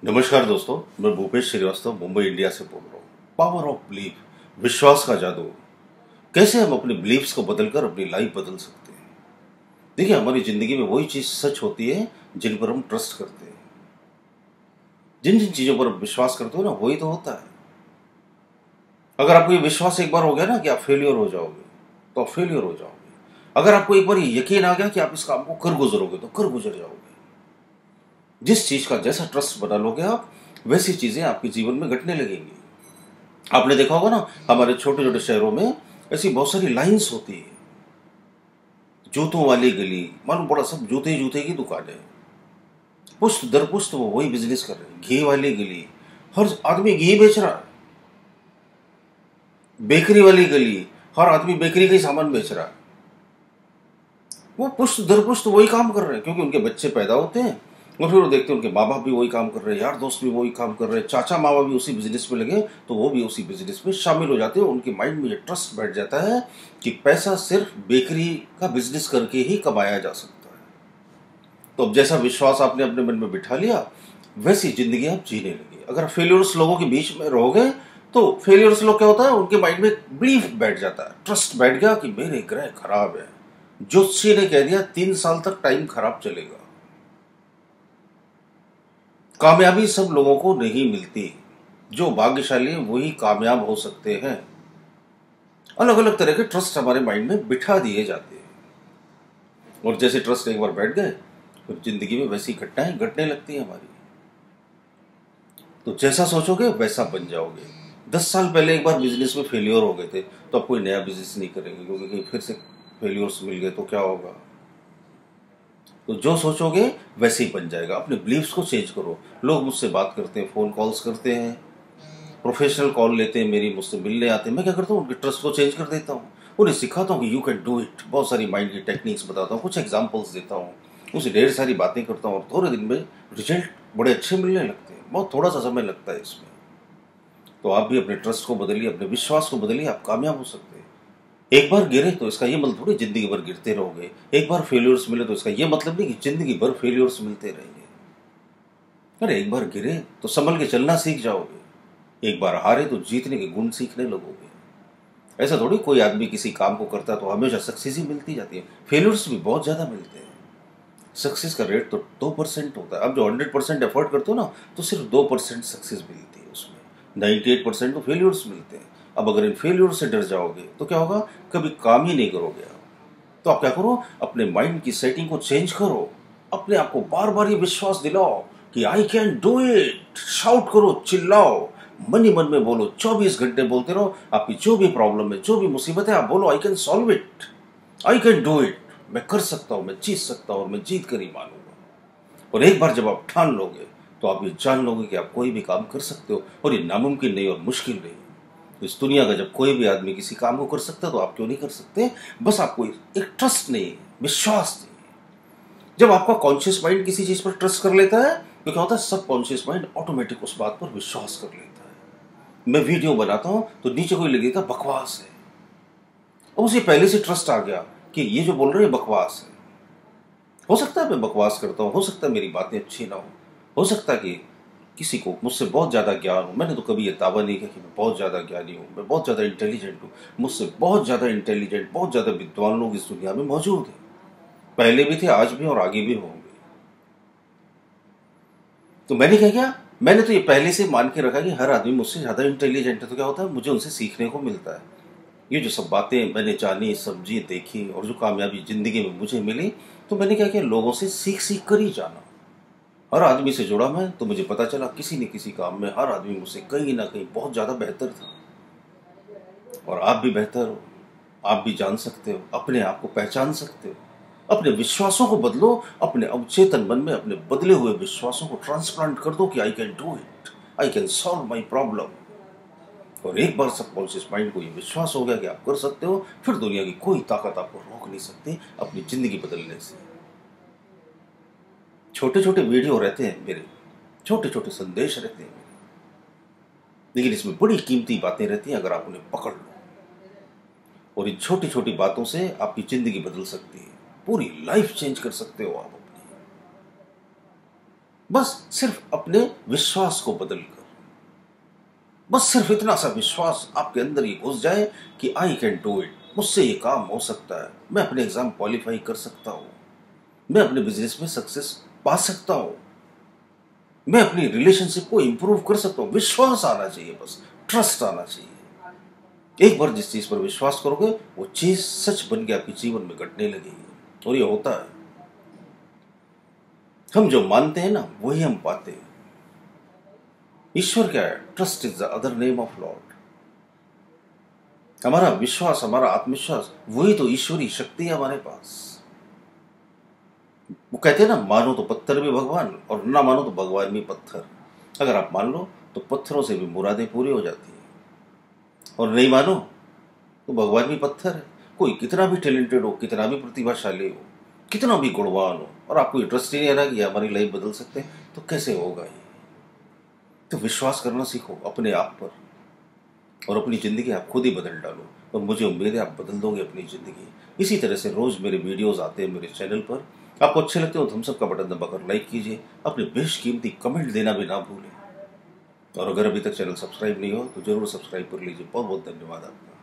नमस्कार दोस्तों, मैं भूपेश श्रीवास्तव मुंबई इंडिया से बोल रहा हूँ। पावर ऑफ बिलीफ, विश्वास का जादू। कैसे हम अपने बिलीफ्स को बदलकर अपनी लाइफ बदल सकते हैं। देखिए, हमारी जिंदगी में वही चीज सच होती है जिन पर हम ट्रस्ट करते हैं। जिन जिन चीजों पर आप विश्वास करते हो ना, वही तो होता है। अगर आपको ये विश्वास एक बार हो गया ना कि आप फेलियर हो जाओगे, तो आप फेलियर हो जाओगे। अगर आपको एक बार ये यकीन आ गया कि आप इस काम को कर गुजरोगे, तो कर गुजर जाओगे। जिस चीज का जैसा ट्रस्ट बना लोगे आप, वैसी चीजें आपके जीवन में घटने लगेंगी। आपने देखा होगा ना, हमारे छोटे छोटे शहरों में ऐसी बहुत सारी लाइंस होती है। जूतों वाली गली, मालूम पड़ा सब जूते जूते की दुकानें, पुष्ट दर पुष्ट वो वही बिजनेस कर रहे हैं। घी वाली गली, हर आदमी घी बेच रहा है। बेकरी वाली गली, हर आदमी बेकरी का ही सामान बेच रहा है। वो पुष्ट दर पुष्ट वही काम कर रहे हैं, क्योंकि उनके बच्चे पैदा होते हैं और फिर वो देखते हैं उनके माँ बाप भी वही काम कर रहे हैं, यार दोस्त भी वही काम कर रहे हैं, चाचा मामा भी उसी बिजनेस में लगे, तो वो भी उसी बिजनेस में शामिल हो जाते हैं। उनके माइंड में ये ट्रस्ट बैठ जाता है कि पैसा सिर्फ बेकरी का बिजनेस करके ही कमाया जा सकता है। तो अब जैसा विश्वास आपने अपने मन में बिठा लिया, वैसी जिंदगी आप जीने लगे। अगर आप फेलियर्स लोगों के बीच में रहोगे, तो फेलियर्स लोग क्या होता है, उनके माइंड में बिलीफ बैठ जाता है, ट्रस्ट बैठ गया कि मेरे ग्रह खराब है। ज्योतिषी ने कह दिया 3 साल तक टाइम खराब चलेगा। कामयाबी सब लोगों को नहीं मिलती। जो भाग्यशाली हैं वही कामयाब हो सकते हैं। अलग अलग तरह के ट्रस्ट हमारे माइंड में बिठा दिए जाते हैं, और जैसे ट्रस्ट एक बार बैठ गए, फिर जिंदगी में वैसी घटनाएं घटने लगती हैं हमारी। तो जैसा सोचोगे वैसा बन जाओगे। 10 साल पहले एक बार बिजनेस में फेलियर हो गए थे, तो अब कोई नया बिजनेस नहीं करेंगे, क्योंकि कहीं फिर से फेलियर्स मिल गए तो क्या होगा। तो जो सोचोगे वैसे ही बन जाएगा। अपने बिलीव्स को चेंज करो। लोग मुझसे बात करते हैं, फोन कॉल्स करते हैं, प्रोफेशनल कॉल लेते हैं, मेरी मुझसे मिलने आते हैं। मैं क्या करता हूँ, उनके ट्रस्ट को चेंज कर देता हूँ। उन्हें सिखाता हूँ कि यू कैन डू इट। बहुत सारी माइंड की टेक्निक्स बताता हूँ, कुछ एग्जाम्पल्स देता हूँ, उसे ढेर सारी बातें करता हूँ, और थोड़े दिन में रिजल्ट बड़े अच्छे मिलने लगते हैं। बहुत थोड़ा सा समय लगता है इसमें। तो आप भी अपने ट्रस्ट को बदलिए, अपने विश्वास को बदलिए, आप कामयाब हो सकते हैं। एक बार गिरे तो इसका ये मतलब थोड़ी जिंदगी भर गिरते रहोगे। एक बार फेलियर्स मिले तो इसका ये मतलब नहीं कि जिंदगी भर फेलियर्स मिलते रहेंगे। अरे एक बार गिरे तो संभल के चलना सीख जाओगे। एक बार हारे तो जीतने के गुण सीखने लगोगे। ऐसा थोड़ी कोई आदमी किसी काम को करता है तो हमेशा सक्सेस ही मिलती जाती है। फेलियर्स भी बहुत ज्यादा मिलते हैं। सक्सेस का रेट तो 2% होता है। अब जो 100% एफर्ट करते हो ना, तो सिर्फ 2% सक्सेस मिलती है उसमें। 98% तो फेलियर्स मिलते हैं। अब अगर इन फेलियर से डर जाओगे तो क्या होगा, कभी काम ही नहीं करोगे आप। तो आप क्या करो, अपने माइंड की सेटिंग को चेंज करो। अपने आप को बार बार ये विश्वास दिलाओ कि I can do it. Shout करो, चिल्लाओ, मन ही मन में बोलो, 24 घंटे बोलते रहो। आपकी जो भी प्रॉब्लम है, जो भी मुसीबत है, आप बोलो I can solve it, I can do it. मैं कर सकता हूं, मैं जीत सकता हूं, और मैं जीत कर ही मानूंगा। और एक बार जब आप ठान लोगे, तो आप ये जान लोगे कि आप कोई भी काम कर सकते हो, और ये नामुमकिन नहीं और मुश्किल नहीं। इस दुनिया का जब कोई भी आदमी किसी काम को कर सकता है, तो आप क्यों नहीं कर सकते। बस आपको एक ट्रस्ट नहीं, विश्वास नहीं। जब आपका कॉन्शियस माइंड किसी चीज पर ट्रस्ट कर लेता है, तो क्या होता है, सब कॉन्शियस माइंड ऑटोमेटिक उस बात पर विश्वास कर लेता है। मैं वीडियो बनाता हूं तो नीचे कोई लगेगा बकवास है, और उसे पहले से ट्रस्ट आ गया कि ये जो बोल रहे हैं बकवास है। हो सकता है मैं बकवास करता हूं, हो सकता है मेरी बातें अच्छी ना हो सकता है कि किसी को मुझसे बहुत ज्यादा ज्ञान हो। मैंने तो कभी ये दावा नहीं किया कि मैं बहुत ज्यादा ज्ञानी हूं, मैं बहुत ज्यादा इंटेलिजेंट हूं। मुझसे बहुत ज्यादा इंटेलिजेंट, बहुत ज्यादा विद्वान लोग इस दुनिया में मौजूद हैं। पहले भी थे, आज भी, और आगे भी होंगे। तो मैंने क्या किया, मैंने तो ये पहले से मान के रखा कि हर आदमी मुझसे ज्यादा इंटेलिजेंट है। तो क्या होता है, मुझे उनसे सीखने को मिलता है। ये जो सब बातें मैंने जानी, समझी, देखी, और जो कामयाबी जिंदगी में मुझे मिली, तो मैंने क्या किया, लोगों से सीख सीख कर ही जाना। हर आदमी से जुड़ा मैं, तो मुझे पता चला किसी न किसी काम में हर आदमी मुझसे कहीं ना कहीं बहुत ज्यादा बेहतर था। और आप भी बेहतर हो। आप भी जान सकते हो, अपने आप को पहचान सकते हो। अपने विश्वासों को बदलो। अपने अवचेतन मन में अपने बदले हुए विश्वासों को ट्रांसप्लांट कर दो कि I can do it, I can solve my problem. और एक बार सबकॉन्शियस माइंड को ये विश्वास हो गया कि आप कर सकते हो, फिर दुनिया की कोई ताकत आपको रोक नहीं सकती अपनी जिंदगी बदलने से। छोटे छोटे वीडियो रहते हैं मेरे, छोटे छोटे संदेश रहते हैं मेरे, लेकिन इसमें बड़ी कीमती बातें रहती हैं अगर आप उन्हें पकड़ लो। और इन छोटी छोटी बातों से आपकी जिंदगी बदल सकती है। पूरी लाइफ चेंज कर सकते हो आप अपनी। बस सिर्फ अपने विश्वास को बदलकर, बस सिर्फ इतना सा विश्वास आपके अंदर ही घुस जाए कि आई कैन डू इट, मुझसे ये काम हो सकता है, मैं अपने एग्जाम क्वालिफाई कर सकता हूं, मैं अपने बिजनेस में सक्सेस पा सकता हूं, मैं अपनी रिलेशनशिप को इंप्रूव कर सकता हूं। विश्वास आना चाहिए, बस ट्रस्ट आना चाहिए। एक बार जिस चीज पर विश्वास करोगे वो चीज सच बन के आपके जीवन में घटने लगेगी, और ये होता है। हम जो मानते हैं ना वही हम पाते हैं। ईश्वर क्या है? Trust is the other name of Lord. हमारा विश्वास, हमारा आत्मविश्वास, वही तो ईश्वरी शक्ति है हमारे पास। वो कहते हैं ना, मानो तो पत्थर भी भगवान और ना मानो तो भगवान भी पत्थर। अगर आप मान लो तो पत्थरों से भी मुरादें पूरी हो जाती है, और नहीं मानो तो भगवान भी पत्थर है। कोई कितना भी टैलेंटेड हो, कितना भी प्रतिभाशाली हो, कितना भी गुणवान हो, और आपको इंटरेस्ट ही नहीं आ रहा कि हमारी लाइफ बदल सकते हैं, तो कैसे होगा ये? तो विश्वास करना सीखो अपने आप पर, और अपनी ज़िंदगी आप खुद ही बदल डालो, और मुझे उम्मीद है आप बदल दोगे अपनी ज़िंदगी। इसी तरह से रोज़ मेरे वीडियोस आते हैं मेरे चैनल पर। आपको अच्छे लगते हो तो थम्स अप का बटन दबाकर लाइक कीजिए, अपने बेशकीमती कमेंट देना भी ना भूलें, और अगर अभी तक चैनल सब्सक्राइब नहीं हो तो जरूर सब्सक्राइब कर लीजिए। बहुत बहुत धन्यवाद आपका।